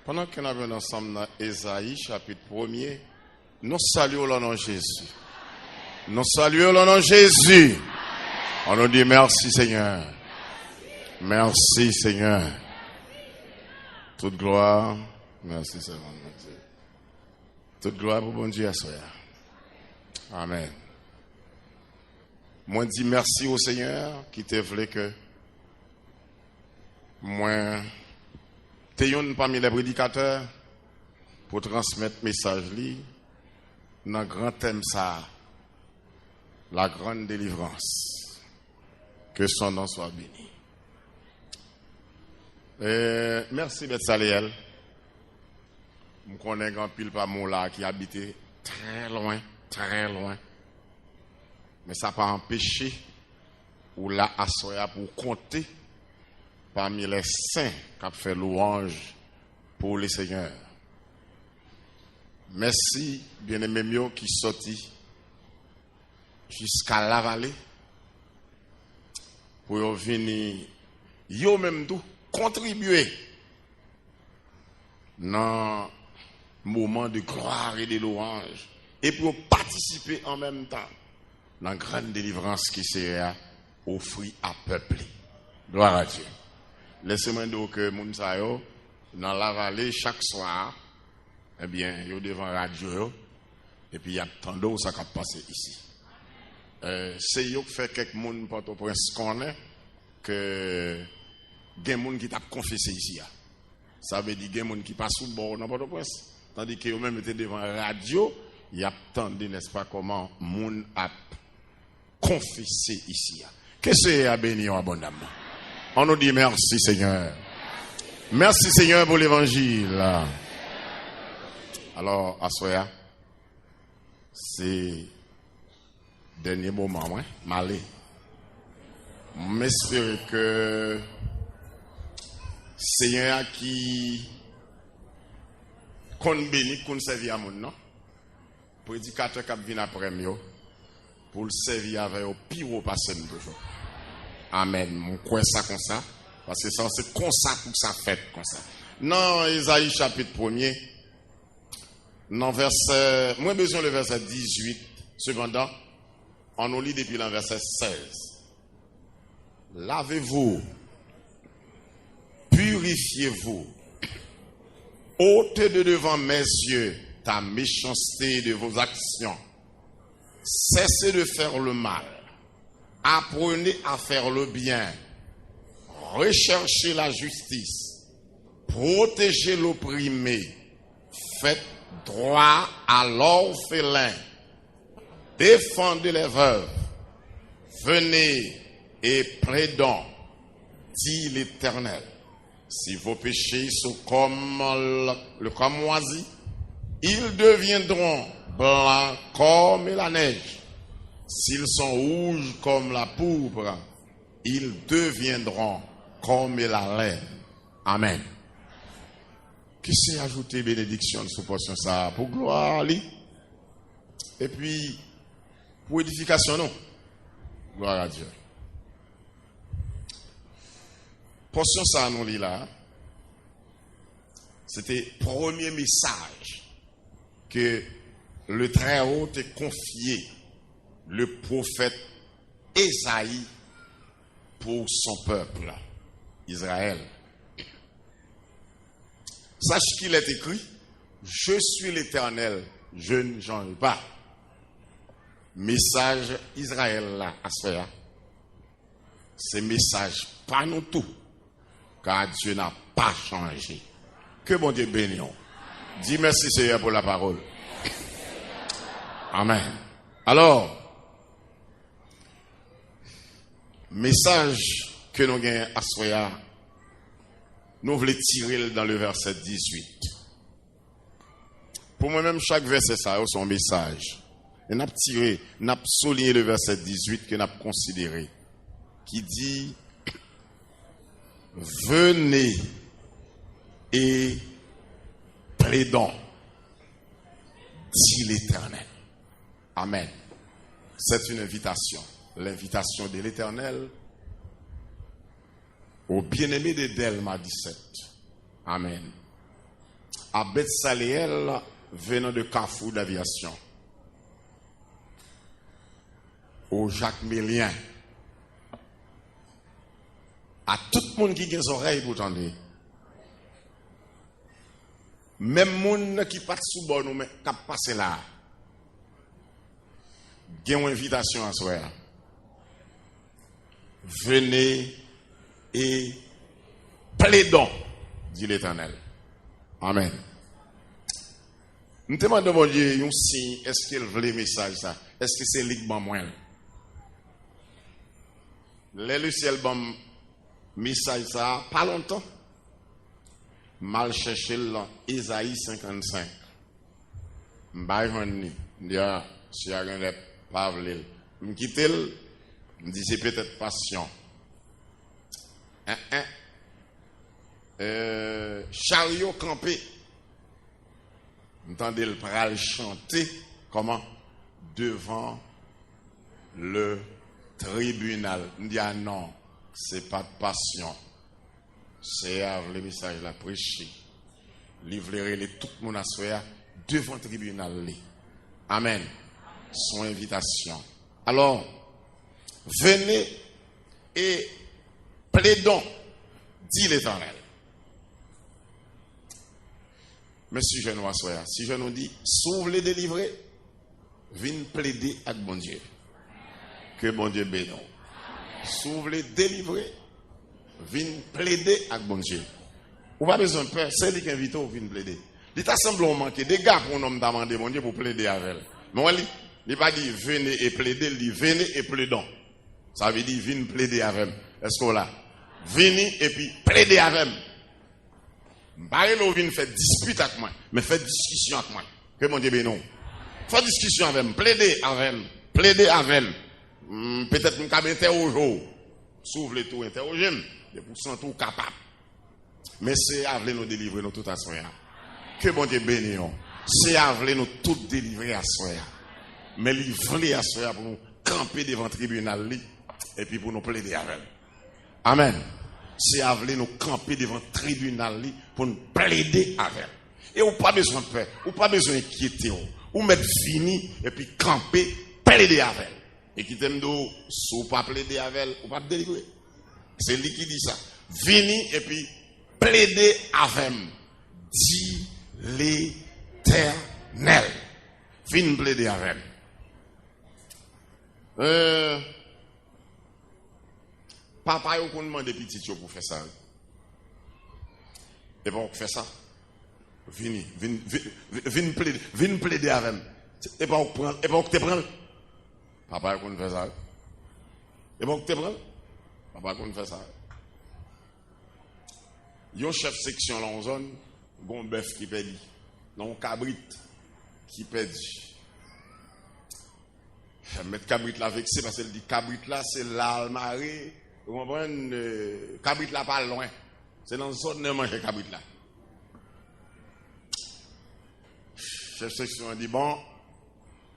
Pendant que nous avons ensemble dans Ésaïe, chapitre 1er, nous saluons le nom de Jésus. Nous saluons le nom de Jésus. On nous dit merci Seigneur. Merci Seigneur. Toute gloire. Merci Seigneur. Toute gloire pour bon Dieu à soi. Amen. Moi dis merci au Seigneur qui t'a voulu que moi t'ayons parmi les prédicateurs pour transmettre message li dans grand thème ça, la grande délivrance. Que son nom soit béni. Merci Betsaléel. Je connais un pile par mon là qui habitait très loin. Mais ça n'a pas empêché ou là assoya pour compter parmi les saints qui ont fait louange pour le Seigneur. Merci, bien-aimé mio qui sorti jusqu'à la vallée pour venir yo même tout contribuer dans moment de gloire et de louange et pour participer en même temps dans la grande délivrance qui sera offerte à peuple. Gloire à Dieu. Laissez-moi dire que moun sa yo dans la vallée chaque soir, eh bien, yo devant radio et puis il y a tant d'eau ça qui passe ici. C'est yo qui fait quelques moun Port-au-Prince connaît que gen moun qui t'a confessé ici. Ça veut dire gen moun qui passe sous le bord dans Port-au-Prince. Tandis que yo même était devant radio, il y a attendu, n'est-ce pas, comment moun a confessé ici. Que c'est à bénir abondamment. On nous dit merci Seigneur. Merci Seigneur pour l'évangile. Alors, Assoya, c'est dernier moment, hein, malé. J'espère que Seigneur qui qu'on bénit, qu'on servir à mon nom. Prédicateur qui vient après moi pour le servir avec au pire passé toujours. Amen. Mon croit ça comme ça parce que ça c'est comme ça pour ça fait comme ça. Dans Ésaïe chapitre 1er, dans verset moins besoin le verset 18. Cependant, on nous lit depuis le verset 16. Lavez-vous, purifiez-vous, ôtez de devant mes yeux ta méchanceté de vos actions. Cessez de faire le mal. Apprenez à faire le bien. Recherchez la justice. Protégez l'opprimé. Faites droit à l'orphelin. Défendez les veuves. Venez et plaidons, dit l'Éternel. Si vos péchés sont comme le cramoisi, ils deviendront blancs comme la neige. S'ils sont rouges comme la pourpre, ils deviendront comme la laine. Amen. Qui s'est ajouté bénédiction de ce portion ça pour gloire lui? Et puis pour édification non. Gloire à Dieu. Portion ça nous lit là. C'était premier message que le Très-Haut t'a confié le prophète Ésaïe pour son peuple, Israël. Sache qu'il est écrit, je suis l'Éternel, je ne change pas. Message Israël là, à ce faire. C'est message pas nous tout, car Dieu n'a pas changé. Que bon Dieu bénisse. Dis merci Seigneur pour la parole. Amen. Alors, message que nous avons à Soya, nous voulons tirer dans le verset 18. Pour moi-même, chaque verset, ça a son message. Et nous avons tiré, nous avons souligné le verset 18 que nous avons considéré, qui dit, venez et plaidons, dit l'Éternel. Amen. C'est une invitation. L'invitation de l'Éternel au bien-aimé de Delma 17. Amen. à Beth-Saléel venant de Carrefour d'aviation. Au Jacques Mélien. À tout le monde qui a des oreilles pour entendre. Même monde qui passe sous bord nous qui passe là. Il y a une invitation à soi. Venez et plaidons, dit l'Éternel. Amen. Nous demandons mon Dieu un signe, est-ce qu'il veut le message ça? Est-ce que c'est ligue moins? Le ciel bon message ça pas longtemps. Mal chercher dans Isaïe 55. M'baïvani, dia si a gagné pas vle. M'quitter, m'dit c'est peut-être passion. Chariot campé. M'entendez le pral chanter comment devant le tribunal. M'dit ah non, c'est pas de passion. C'est le message la prêcher. Livrer tout le monde à soi devant le tribunal. Amen. Son invitation. Alors, venez et plaidons, dit l'Éternel. Mais si je nous assois, si je nous dis, sauve les délivrés, viens plaider avec bon Dieu. Que bon Dieu bénisse. Sauve les délivrés. Vin plaider avec bon Dieu. Ou pas besoin de peur, c'est lui qui invite ou vin plaider. Il t'a semblé manquer des gars pour un homme demander bon Dieu pour plaider avec elle. Mais il pas dit venez et plaider, il dit venez et plaidons. Ça veut dire vin plaider avec elle. Est-ce que là venez et puis plaider avec elle. Pas là vin faire dispute avec moi, mais faire discussion avec moi. Que mon Dieu bénisse. Faire discussion avec elle, plaider avec elle, plaider avec elle. Peut-être me cabiner au jour. S'ouvre les tout interroger. De pour tout capable. Mais c'est à nous délivrer nous tout à soi. Que bon Dieu bénisse. C'est à nous tout délivrer à soi. Mais il voulait à soi pour nous camper devant le tribunal et puis pour nous plaider avec. Amen. C'est à nous camper devant le tribunal pour nous plaider avec. Et ou pas besoin de peur, ou pas besoin d'inquiéter, ou mettre fini et puis camper, plaider avec. Et qui t'aime d'eau, si ou pas plaider avec, ou pas délivrer. C'est lui qui dit ça. Venez et puis plaidez avec. Dit l'Éternel. Venez plaider avec. Papa, il faut demander petit pour faire ça. Et bon, faire ça. Venez plaider avec. Et bon, te prendre. Papa, il faut faire ça. Et bon, te prendre. Papa, qu'on fait ça. Il y a un chef section là en zone, il y a un bœuf qui perd. Il y a un cabrit qui perd. Mettre cabrit là vexé parce qu'il dit cabrit là c'est l'almaré. Vous comprenez? Cabrit là pas loin. C'est dans la zone de manger cabrit là. Chef section dit bon,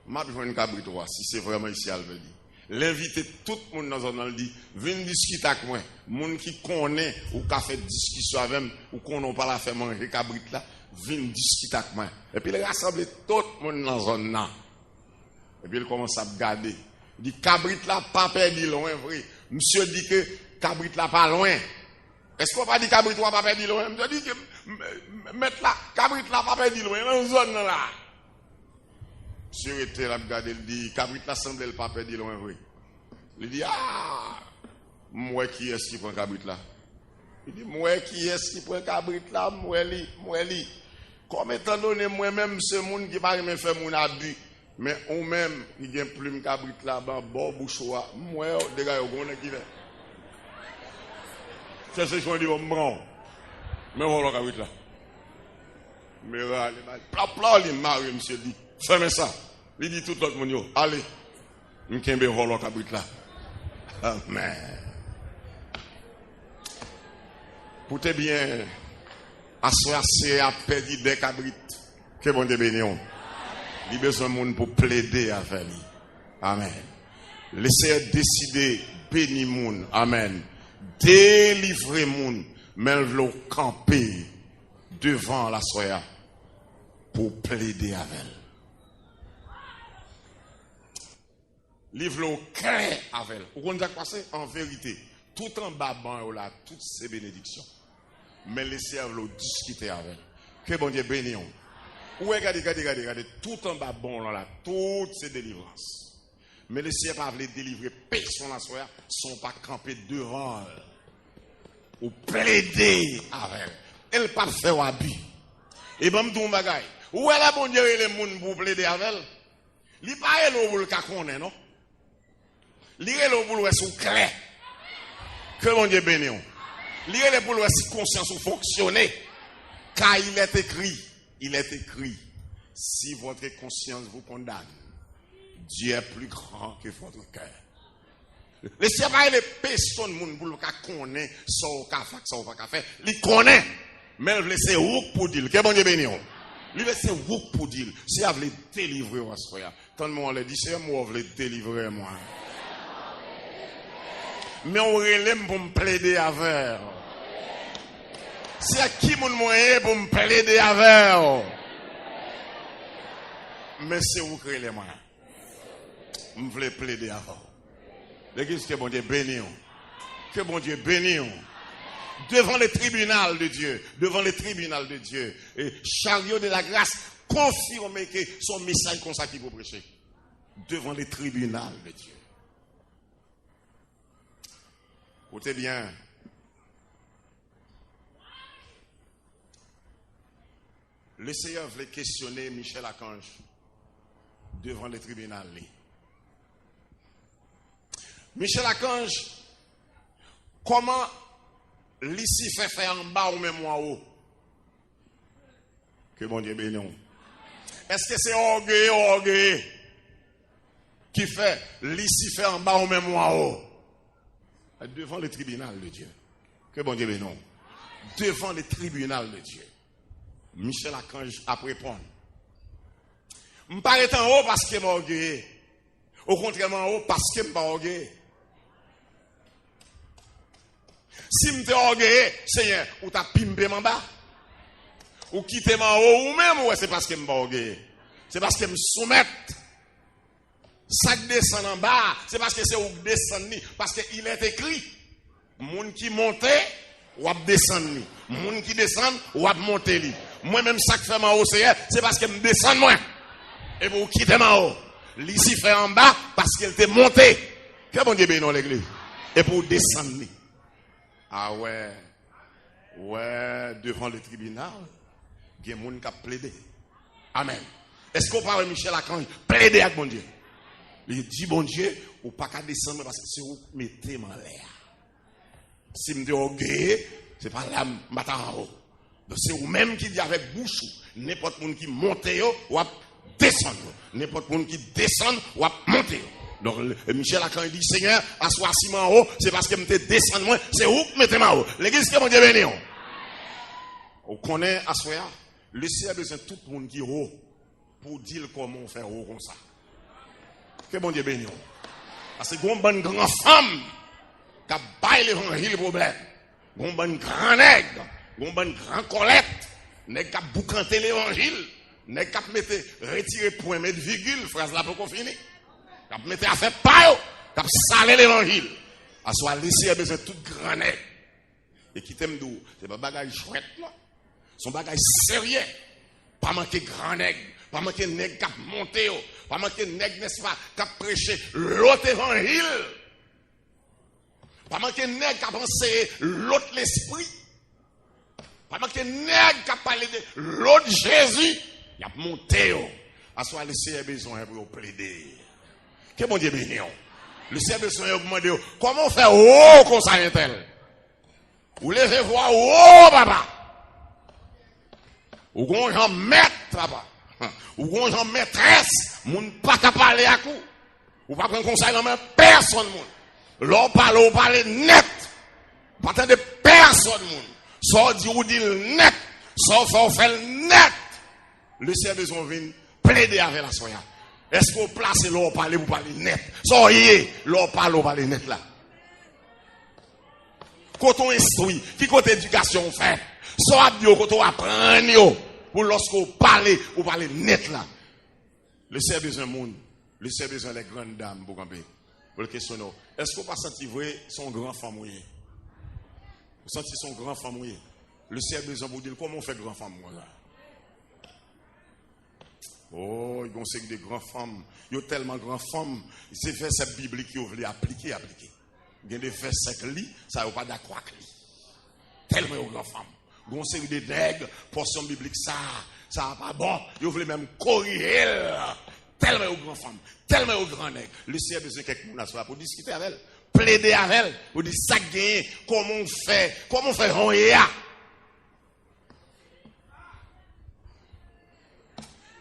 je vais faire une cabrit si c'est vraiment ici à le dire. L'inviter tout le monde dans la zone, dit, viens discuter avec moi. Moun qui connaît ou qui a fait discussion avec moi, ou qu'on n'a pas la fait manger cabrit là, viens discuter avec moi. Et puis il rassemble tout le monde dans la zone là. Et puis il commence à regarder. Il dit, cabrit là, pas perdu loin, vrai. Monsieur dit que cabrit là, pas loin. Est-ce qu'on va dire cabrit là, pas perdu loin? Monsieur dit que, mettre là, cabrit là, pas perdu loin, dans la zone là. Monsieur était là, regarde, il dit, cabrit là semble le pas perdu loin, oui. Il dit, ah, moi qui est-ce qui prend cabrit là? Il dit, moi qui est-ce qui prend cabrit là? Moi li. Comme étant donné, moi-même, c'est monde qui va me faire mon abus. Mais ou même, il y a plume cabrit là, bon, bouchoir. Moi, des gars, vous connaissez qui fait. C'est ce que je dis, bon, mais voilà, cabrit là. Mais là, il marie, monsieur dit. Fermez ça. Il dit tout l'autre monde, allez. Nous sommes en cabrit là. Amen. Écoutez bien, associé à perdu des cabrites. Que bon Dieu bénisse. Il a besoin de monde pour plaider avec lui. Amen. Laissez décider, bénir monde. Amen. Délivrer monde. Mais le camper devant la soya. pour plaider avec elle. Livre au clair avec elle. Vous comprenez ce qui passe? En vérité, tout en bas, là, toutes ces bénédictions. Mais laissez-le discuter avec elle. Que bon Dieu bénisse. Regardez, tout en bas, là, toutes ces délivrances. Mais les seigneurs pas veulent délivrer personne à soi, sont pas campés devant elle. Ou plaider avec elle. Elle pas faire habit. Et ben m'dou bagay. Où est la bon Dieu les moun pour plaider avec elle? Li pas elle pour le ka connaît non. Li elle pour le sou clair. Que bon Dieu bénisse. Li elle pour le si conscience ou fonctionner. Car il est écrit, si votre conscience vous condamne, Dieu est plus grand que votre cœur. Laissez pas les personnes moun pour le connaître ça ou ka faire ça ou pas faire. Il connaît mais il laisse rouk pour dire que bon Dieu béni. Il laisse rouk pour dire si vous voulez délivrer moi soya. Tant moi le dit c'est moi voulez délivrer moi. Mais on relève pour me plaider avec. C'est à qui mon moyen pour me plaider avec. Mais c'est vous qui les moyens. Je veux plaider avant. L'église que bon Dieu bénisse. Que bon Dieu bénisse. Devant le tribunal de Dieu. Devant le tribunal de Dieu. Et chariot de la grâce confirme que son message consacré pour prêcher. Devant le tribunal de Dieu. Écoutez bien. Le Seigneur voulait questionner Michel Archange devant le tribunal. Michel Archange, comment Lucifer fait en bas ou même en haut? Que bon Dieu bénisse. Est-ce que c'est orgueil qui fait Lucifer en bas ou même en haut? Devant le tribunal de Dieu. Que bon Dieu bénisse. Devant le tribunal de Dieu. Michel Archange a répondu. Je ne parle pas en haut parce que je suis orgueilleux. Au contraire, en haut parce que je ne suis pas orgueilleux. Si je suis orgueilleux, Seigneur, ou tu as pimpé en bas, ou quitté en haut, ou même, c'est parce que je ne suis pas orgueilleux. C'est parce que je me soumette. Ça descend en bas, c'est parce que c'est où descendre. Parce qu'il est écrit, moun qui monte, ou ap descendre. Moun qui descend, ou ap monter. Moi-même, ça que fait en haut, c'est parce que je descends moins. Et vous quittez en haut. L'ici fait en bas parce qu'elle était montée. Que bon Dieu bénisse l'église. Et pour descendre. Ah ouais. Ouais, devant le tribunal, il y a des gens qui ont plaidé. Amen. Est-ce qu'on parle de Michel Archange plaider avec bon Dieu? Il dit bon Dieu, ou pas qu'à descendre parce que c'est vous qui mettez en l'air. Si je me dis orgueilleux, c'est pas là, je m'attends en haut. Donc c'est vous-même qui dit avec bouche, n'importe qui qui monte ou descendre. N'importe qui descend ou monter. Donc Michel Archange dit Seigneur, assois-moi en haut, c'est parce que je me descends moi, c'est où que mettez en haut. L'église que mon Dieu béni. On connaît assoya, le Seigneur a besoin de tout le monde qui est haut pour dire comment on fait haut comme ça. Que bon Dieu béni. Parce que une bonne grande femme qui a baillé l'évangile problème. Une bonne grand nègre, une bonne grande colette, nègre qui a boucanté l'évangile. Nèg k'ap mette retirer point mettre virgule phrase là pour qu'on finisse. K'ap mette à faire paille, k'ap saler l'évangile. A soit laisser besoin tout grand nèg. Et qui t'aime dou, c'est pas bagage chouette là. Son bagage sérieux. Pas manquer grand nèg, pas manquer nèg k'ap monter, pas manquer nèg n'est-ce pas k'ap prêcher l'autre évangile. Pas manquer nèg k'ap enseigner l'autre l'esprit. Pas manquer nèg k'ap parler de l'autre Jésus. Il y a monté. À soi, le Seigneur a besoin pour plaider. Que bon Dieu bénisse. Le Seigneur a besoin de demander comment faire oh comme ça est-elle. Vous levez voir oh papa. Ou qu'on j'en maître papa. Ou qu'on j'en maîtresse. Moun pas qu'à parler à coup. Ou pas prendre conseil dans même personne moun. L'on parle net. Pas tant de personne moun. Soit dit ou dit net. Soit fait net. Le Seigneur a besoin de venir plaider avec la soya. Est-ce qu'on place l'on parler pour parler net? Soyez, l'on parle net là. Quand on instruit, qui côté éducation fait? Soit bio, quand on apprend, pour lorsqu'on parle net là. Le Seigneur besoin monde. Le Seigneur besoin les grandes dames pour camper. Pour le questionner. Est-ce qu'on pas senti vrai son grand femme mouillé? Vous sentez son grand femme mouillé? Le Seigneur besoin pour dire comment on fait grand femme moi là? Oh, ils vont série des grandes femmes. Il y a tellement de grandes femmes. C'est versets bibliques qu'ils veulent appliquer. Il y a des versets qui lisent, ça n'a pas d'accord avec lui. Tellement de grandes femmes. Il y a une série de nègres, portion biblique, ça n'a pas bon. Ils veulent même corriger. Tellement de grandes femmes, tellement de grands nègres. Le Seigneur a besoin de quelqu'un pour discuter avec elle, plaider avec elle, pour dire ça gagne, comment on fait on y a.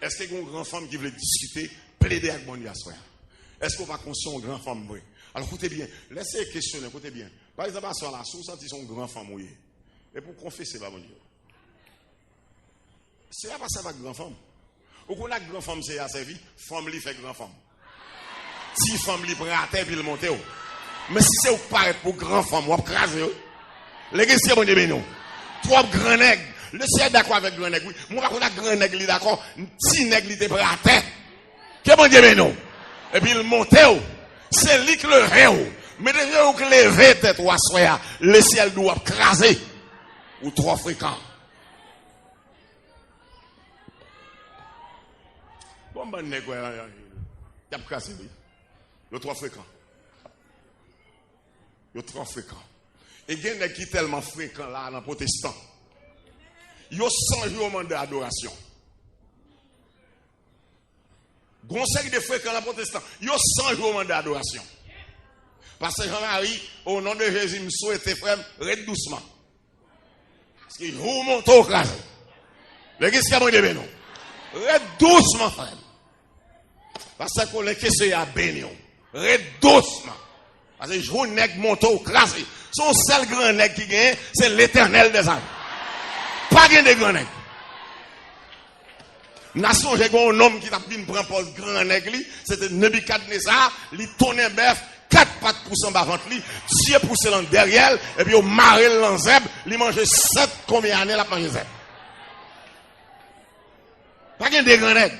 Est-ce qu'il y a une grande femme qui veut discuter, plaider avec mon Dieu? Est-ce qu'on va conscient de grande femme? Oui. Alors écoutez bien, laissez questionner, écoutez bien. Par exemple, à soir là, si vous sentez son grand femme, oui. Et pour confesser, pas mon Dieu. C'est pas ça avec grand femme. Ou qu'on a grand femme, c'est à servir, femme li fait grand femme. Si femme li prend à terre, puis le monte. Mais si c'est vous paraître pour grand femme, vous crasez. Les gars, c'est bon Dieu, non. Trois grands nègres. Le ciel d'accord avec grand nègre, oui. Moi, on a grand nègre, d'accord. Un petit nègre, il était prêt à terre. Que bon Dieu, mais non. Et puis, il monte, c'est lui qui le levé. Mais déjà, vous levez tête, ou assoya, le ciel doit craser. Ou trop fréquent. Bon, ben, nègre, il y a crassé, lui. Il est trop fréquent. Il est trop fréquent. Et il y a un nègre qui est tellement fréquent là, dans le protestant. Il y a 100 jours au moment de l'adoration. Conseil de frères dans la protestant. Il y a 100 jours au moment de l'adoration. Parce que Jean-Marie, au nom de Jésus, me souhaite, frère, reste doucement. Parce que vous montez au crâne. L'église qui a demandé béni. Reste doucement, frère. Parce que les questions à béni. Reste doucement. Parce que je vous nègre monte au crâne. Son seul grand nègre qui gagne, c'est l'Éternel des âmes. Pas de grand nègre. Nation, j'ai un homme qui a pris prendre poste grand nègre, c'était Nebuchadnezzar, il tourne un bœuf, 4 pattes pour son bas-ventre, Dieu pousse l'en derrière, et puis il marre l'enzèbre, il mange 7 combien d'années la mange zèbre. Pas de grand nègre.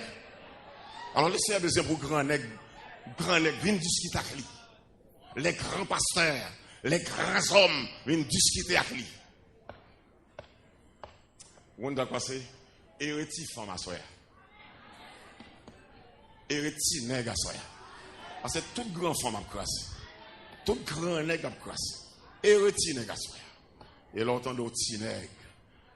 Alors le Seigneur a besoin pour grand nègre, viennent discuter avec lui. Les grands pasteurs, les grands hommes viennent discuter avec lui. On doit passer hériti femme à soya. Hériti nègre à soya. Parce que toute grande femme a crassé. Toute grand nègre a crassé. Hériti nègre à soya. Et l'entend de petit nègre.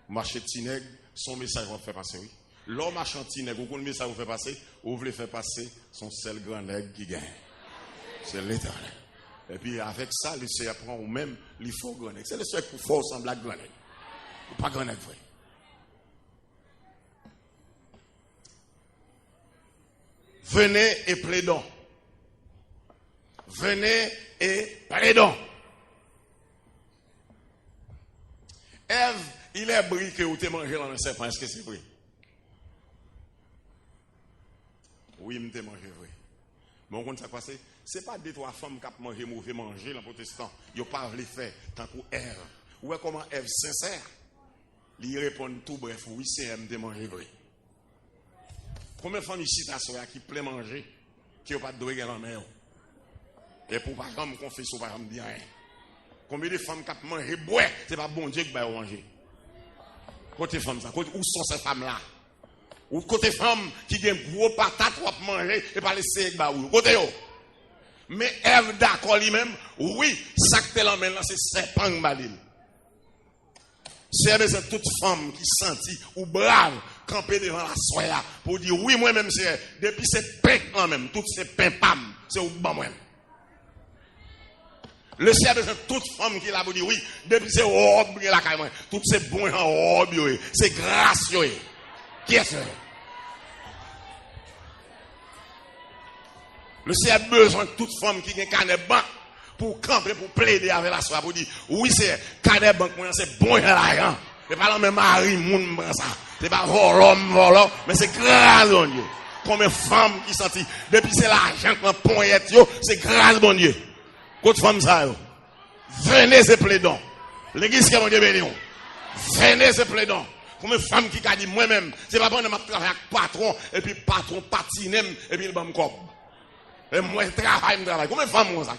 Marcher petit nègre, son message va faire passer, oui. L'homme marchant petit nègre, vous connaissez ça vous fait passer, vous voulez faire passer son seul grand nègre qui gagne. C'est l'Éternel. Et puis avec ça, le Seigneur prend ou même les faux grand nègre. C'est le seul pour fort sembler à grand nègre. Pas grand nègre vrai. Venez et plaidons. Venez et plaidons. Ève, il est bris que vous te mangé dans le serpent. Est-ce que c'est vrai? Oui, je te mangé vrai. Mais on compte ça passer. Ce n'est pas des trois femmes qui ont mangé mauvais manger dans le protestant. Ils n'ont pas voulu faire tant que Ève. Ou est comment Ève sincère? Il répond tout bref. Oui, c'est elle qui mangé vrai. Combien de femmes ici qui plein manger, qui n'ont pas de drogue en mer? Et pour pas me confesser, pas me dire rien. Combien de femmes qui mangent bois, c'est pas bon Dieu qui va manger. Côté femme ça, où sont ces femmes-là? Ou côté femme qui a un gros patate pour manger et pas laisser avec baou. Côté yo. Mais Ève d'accord lui-même, oui, ça que t'es là c'est serpent balil. C'est toute femme qui sentit ou brave camper devant la soya pour dire oui moi-même c'est depuis c'est pain quand même tout c'est pain pam c'est au bon moi. Le ciel de toute femme qui l'a dit oui depuis c'est robe la caille moi tout c'est bon en robe c'est grâce yo. Qui est ce? Le ciel a besoin de toute femme qui a un carnet banque pour camper, pour plaider avec la soie, pour dire, oui, c'est carnet banque, c'est bon l'argent. C'est pas le même mari, moun, ça. C'est pas volant, mais c'est grâce, bon Dieu. Comme une femme qui sentit, depuis c'est l'argent qu'on poignette, c'est grâce, bon Dieu. Côte femme, ça, yo. Venez et plaidons. L'église qui a mon Dieu béni. Venez et plaidons. Combien de femmes qui a dit moi-même, c'est pas bon de travailler avec patron, et puis patron patinem, et puis il va me cop. Et moi, je travaille. Combien de femmes ont ça?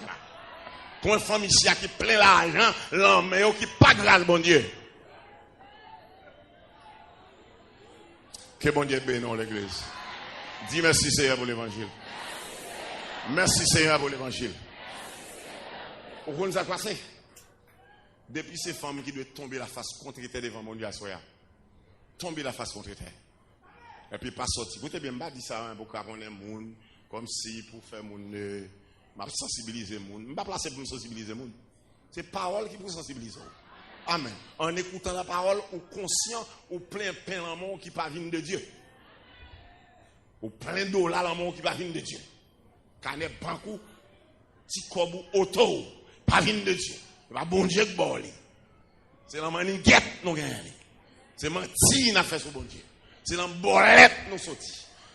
Combien de femmes ici qui plein l'argent, l'homme, qui pas grâce, bon Dieu? Que bon Dieu bénisse l'église. Dis merci Seigneur pour l'évangile. Merci Seigneur pour l'évangile. Vous comprenez ça passé? Depuis ces femmes qui doivent tomber la face contre terre devant mon Dieu à soya. Tomber la face contre terre. Et puis pas sortir. Vous avez bien dit ça pour qu'on ait monde comme si pour faire mon m'a sensibiliser monde. Je ne vais pas placer pour me sensibiliser monde. C'est parole qui vous sensibilise. Amen. En écoutant la parole, ou conscient, ou plein pain en monde qui pas vient de Dieu. Ou plein d'eau là en monde qui pas vient de Dieu. Canet bankou, ti kobou auto, pas vient de Dieu. Pas bon Dieu que bon li. C'est la manie guette nous gagne. C'est menti n'a fait sur bon Dieu. C'est la bolette nous sorti.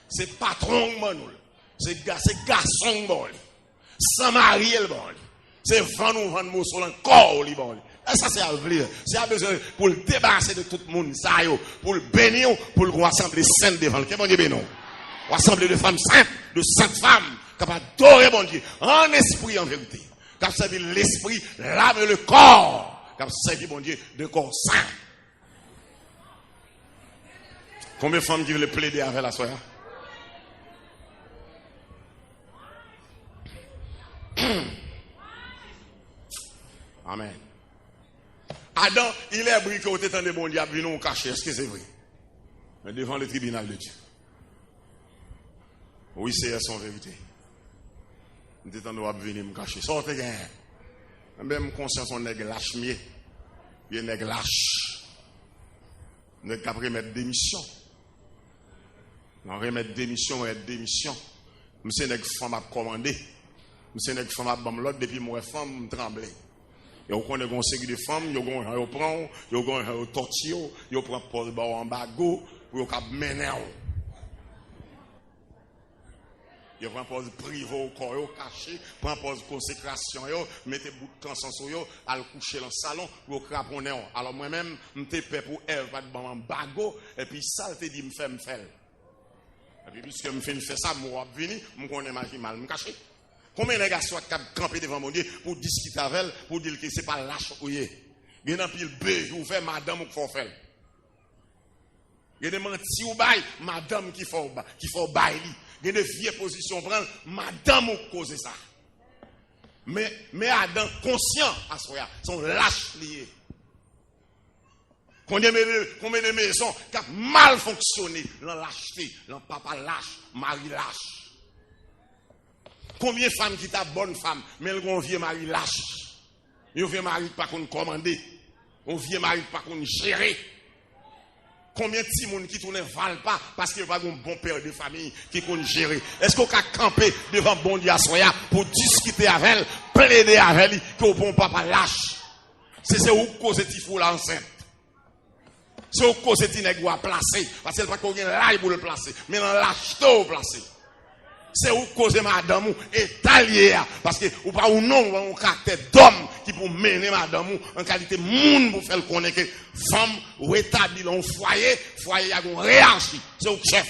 C'est patron nous. C'est garçon bon li. Sans mari le bon li. C'est vendre nous vendre mot sur encore li bon li. Et ça c'est à venir. C'est à besoin pour le débarrasser de tout le monde ça yo, pour le bénir, pour le rassembler sainte devant le. Que bon Dieu bénisse. Rassembler de femmes saintes, de saintes femmes capables d'adorer bon Dieu en esprit en vérité. Qui a servi l'esprit, l'âme et le corps. Qui a servi, bon Dieu, de corps saint. Combien de femmes qui veulent plaider avec la soya? Amen. Adam, il est briqué au tétan de bon Dieu, il nous caché. Est-ce que c'est vrai? Mais devant le tribunal de Dieu. Oui, c'est son vérité. Nous devons venir me cacher. Sortez gain. Même conscience on nèg lâche mieux. Il nèg lâche. Nous devons remettre démission. On remettre démission et démission. Monsieur nèg femme a commandé. Monsieur nèg femme a bam l'autre depuis moi femme tremblé. Yo connaît gon série de femmes, yo gon yo prend, yo gon yo tortille, yo prend pose ba en bago pour yo cap mener. Yo prend pose privé au corps yo caché, prend pose consécration yo, mettez bout de canson sur yo, al coucher dans salon pour craponner. Alors moi même m'te paix pour elle pas de ban bago et puis ça te dit me fait. Et puis puisque me fait ça, moi venir, me connais ma mal me cacher. Combien de gars sont campés devant mon Dieu pour discuter avec elle, pour dire que c'est pas lâche ou yé. Il y a un pile bœuf, ou fait madame ou qu'il faut faire. Il y a des mentis ou bail, madame qui faut bail. Il y a des vieilles positions prendre, madame ou cause ça. Mais Adam, conscient à soi, sont lâches liés. Combien de maisons qui ont mal fonctionné, l'en lâcheté, l'en papa lâche, mari lâche. Combien de femmes qui sont bonnes femmes, mais elles ont un vieux mari lâche. Un vieux mari pas qu'on commander. Un vieux mari pas qu'on gérer. Combien de petits monde qui tournent valent pas parce qu'il n'y a pas un bon père de famille qui qu'on gérer. Est-ce qu'on peut camper devant bon Dieu à soya pour discuter avec elle, plaider avec elle, que le bon papa lâche? C'est où cause il faut l'enceinte. C'est où cause il n'est pas placé. Parce qu'elle n'a pas qu'on l'ail pour le placer. Mais dans lâche tout placer. C'est où cause madame ou est allié parce que ou pas ou non un caractère d'homme qui pour mener madame ou en qualité monde pour faire connaître que femme ou établi dans foyer a une hiérarchie c'est au chef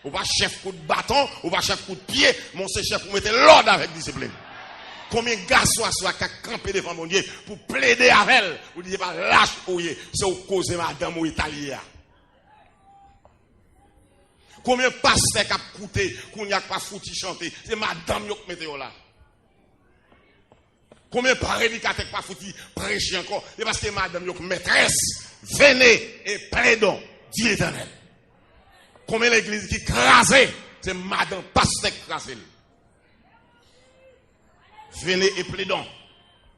ou pas chef coup de bâton ou pas chef coup de pied mon c'est chef pour mettre l'ordre avec discipline. Combien de gars soit qui camper devant mon Dieu pour plaider avec elle ou dire pas lâche ou c'est au cause madame ou italien. Combien de pasteurs qui ont coûté, qu'on n'y a pas foutu chanter, c'est madame qui mette là. Combien de prédicateurs qui n'ont pas foutu prêcher encore, c'est parce que madame qui maîtresse, venez et plaidons, dit l'Éternel. Combien l'église qui crasée, c'est madame pasteur qui crasée. Venez et plaidons,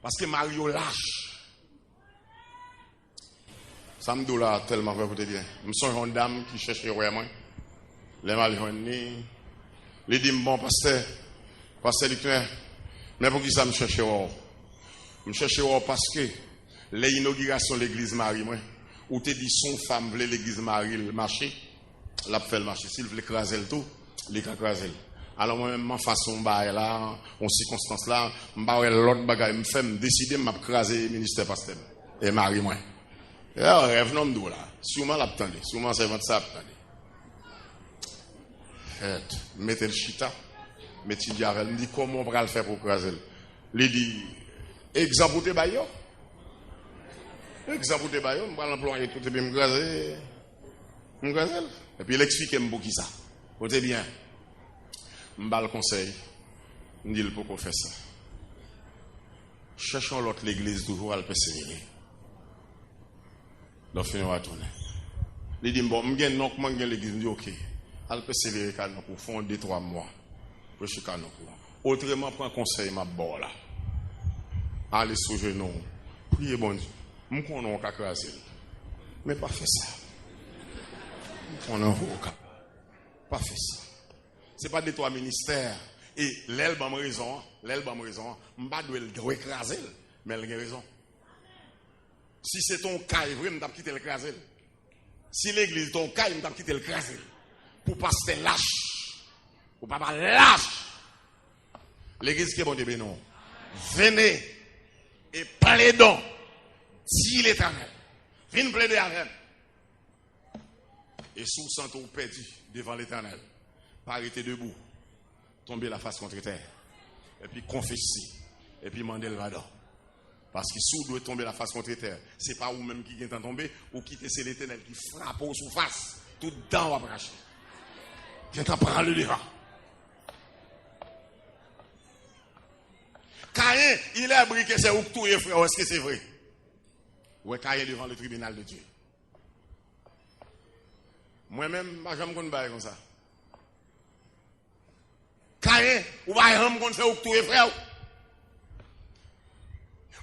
parce que Mario lâche. Ça me dit là tellement vrai pour te dire. Je suis une dame qui cherche vraiment. Les maljoignés, les dit bon pasteur Victor, mais pour qui ça me cherche me cherche parce que l'inauguration de l'église Marie, moi, où te dit son femme voulait l'église Marie le marché, l'a fait le marché, s'il voulait craser le tout, il a crasé. Alors moi-même, en façon là, en circonstance là, je l'autre bagaille, me fait me décider de craser le ministère pasteur et Marie moi. Rêve non m'dou là. Sûrement l'attendez. Sûrement c'est votre ça attendez. Mettez le chita. Mettez le diable. Il dit comment on va le faire pour craser. Il dit exemple de baillon. Exemple de baillon. On va l'employer tout et bien me craser. Et puis il explique pour qui ça. Écoutez bien. Je vais le conseil. Je dis pourquoi faire ça. Cherchons l'autre l'église toujours à le persévérer. Donc, on va tourner. Il dit, bon, je vais donc l'église. Je dis, ok. À le persévérer pour faire 2-3 mois. Pour je suis autrement, prends conseil, ma bon là. Allez sous genou. Priez bon Dieu. Je ne connais pas craser. Mais pas faire ça. On n'en veut pas faire ça. Ce n'est pas des 3 ministères. Et l'elle a raison. Je ne dois pas écraser. Mais elle a raison. Si c'est ton cas, il va quitter le craser. Si l'église est ton cas, il va quitter le craser. Pour pas se lâche. Pour pas lâche. L'église qui est bon Dieu, non. Venez et plaidons. Dit l'Éternel. Venez plaider avec. Et sous sent ou perdu devant l'Éternel. Pas arrêter debout. Tomber la face contre terre. Et puis confesser. Et puis demander le pardon. Parce que si vous doit tomber la face contre terre, ce n'est pas vous-même qui vient tomber, ou qui c'est l'Éternel qui frappe au sous-face. Tout dent va cracher. Viens t'en prendre le devant. Caïn, il a appris que c'est où tout est frère. Est-ce que c'est vrai? Ou est Caïn devant le tribunal de Dieu? Moi-même, je ne sais pas comme ça. Caïn, ou pas jamais qu'on fait où tout est frère.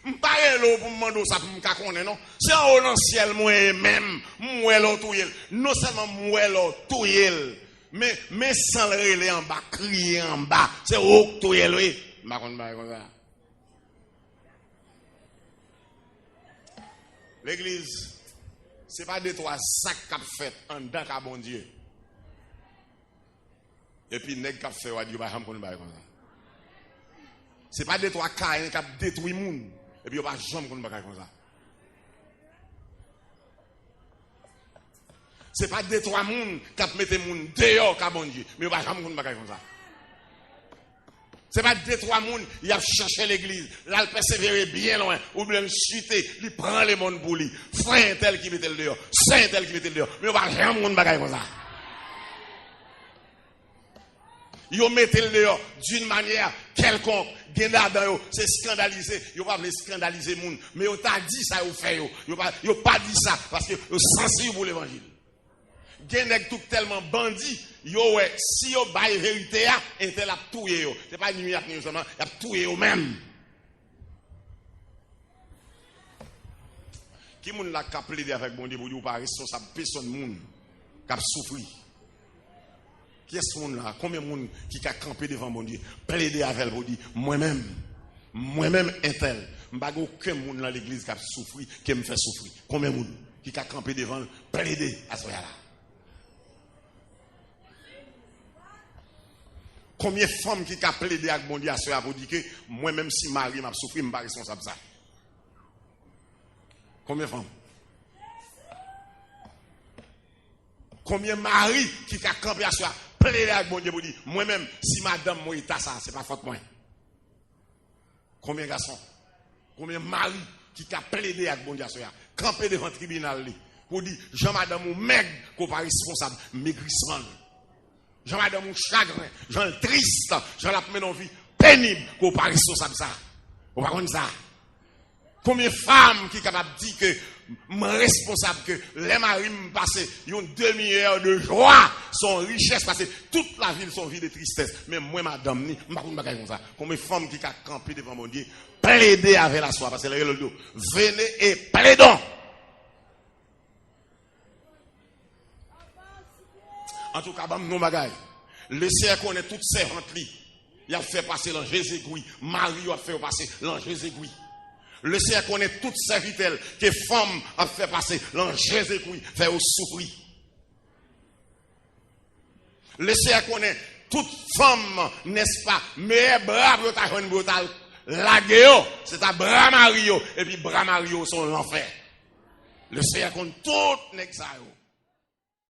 Je ne sais pas pour me demander ça pour me connaître, non? C'est en haut dans le ciel, moi-même, moi tout yel. Non seulement moi tout yel, mais sans le relais en bas, crier en bas. C'est où tout yel, oui. Je ne sais pas comme ça. L'église, ce n'est pas 2-3 sacs qu'a fait en dedans qu'à bon Dieu. Et puis, nèg qu'a fait, on va dire, bah, comme ça. Ce n'est pas 2-3 Caïn qui a détruit le monde. Et puis, on va jamais comme ça. Ce n'est pas 2-3 monde qui a mis le monde dehors qu'à bon Dieu. Mais on va jamais comme ça. Ce n'est pas 2-3 monde qui a cherché l'église. Là, il persévérer bien loin. Ou bien chuter. Il prend les monde pour lui. Frère tel qui mettait le dehors. Saint tel qui mettait le dehors. Mais on va jamais comme ça. Ils mettent le dehors d'une manière quelconque. C'est scandalisé. Ils ne pas scandaliser les gens. Mais ils t'a dit ça, ils fait. Ils n'ont pas dit ça parce qu'ils sont sensibles pour l'évangile. Ils sont tellement bandits. Si ils baillent la vérité, ils ont tout. Ce n'est pas une nuit seulement, ils ont tout eux-mêmes. Qui moun la ka plaider avec bon Dieu pour dire pas responsable personne moun qui a souffert. Qui est ce monde là? Combien de monde qui a campé devant mon Dieu? Plaider avec elle pour dire moi-même un tel. Je n'ai aucun monde dans l'église qui a souffert, qui me fait souffrir. Combien de monde qui a campé devant plaider à ce moment-là? Combien de femmes qui a plaidé avec mon Dieu à ce moment-là pour dire que moi-même si Marie m'a souffert, je ne suis pas responsable de ça? Combien de femmes? Combien de maris qui a campé à ce moment-là? Plaider avec mon Dieu pour dire, moi-même, si madame moi est à ça, c'est pas faute moi. Combien de garçons? Combien de maris qui a plaidé avec mon Dieu à ce moment-là? Camper devant le tribunal pour dire, Jean-Madame ou maigre, qu'on pas responsable, maigrissement. Jean-Madame ou chagrin, Jean triste, Jean la mené dans vie pénible, qu'on pas responsable ça. On va comme ça. Combien de femmes qui sont capables de dire que je suis responsable que les maris me passent une demi-heure de joie, son richesse, parce que toute la ville sont vie de tristesse. Mais moi, madame, je ne sais pas comme ça. Combien de femmes qui ont campé devant mon Dieu, plaider avec la soie, parce que le dos, venez et plaidons. En tout cas, nous bagaille. Le Seigneur connaît toutes ces ventes. Il a fait passer l'ange Jésus-Christ. Marie a fait passer l'ange Jésus-Christ. Le Seigneur connaît toutes ces vitelles que femmes a fait passer l'ange Jésus-Christ fait au souffrir. Le Seigneur connaît toute femme, n'est-ce pas? Mais brave, ta jeune brutale. La gueule, c'est ta bras Mario. Et puis bras Mario sont l'enfer. Le Seigneur compte tout nèg ça yo.